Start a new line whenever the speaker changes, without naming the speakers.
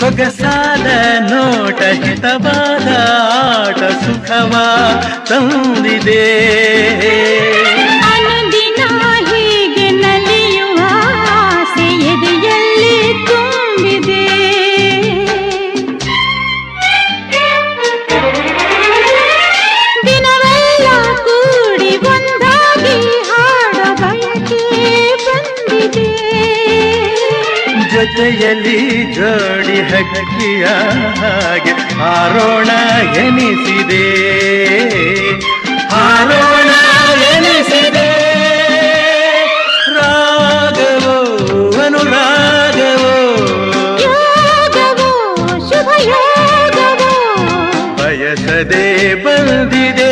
ಸೊಗಸಾದ ನೋಟ ಹಿತವಾದ ಆಟ ಸುಖವ ತಂದಿದೆ.
ಅನುದಿನ ಹೀಗೆ ನಲಿಯುವ ಆಸೆ ಎದೆಯಲ್ಲಿ ತುಂಬಿದೆ. ದಿನವೆಲ್ಲ ಕೂಡಿ ಒಂದಾಗಿ ಹಾಡ ಬಯಕೆ ಬಂದಿದೆ.
ಜೊತೆಯಲ್ಲಿ ಜೋಡಿ ಹಕ್ಕಿಯ ಹಾಗೆ ಹಾರೋಣ ಎನಿಸಿದೆ, ಹಾರೋಣ ಎನಿಸಿದೆ. ರಾಗವೋ ಅನುರಾಗವೋ
ಯೋಗವೋ ಶುಭ ಯೋಗವೋ
ಬಯಸದೆ ಬಂದಿದೆ.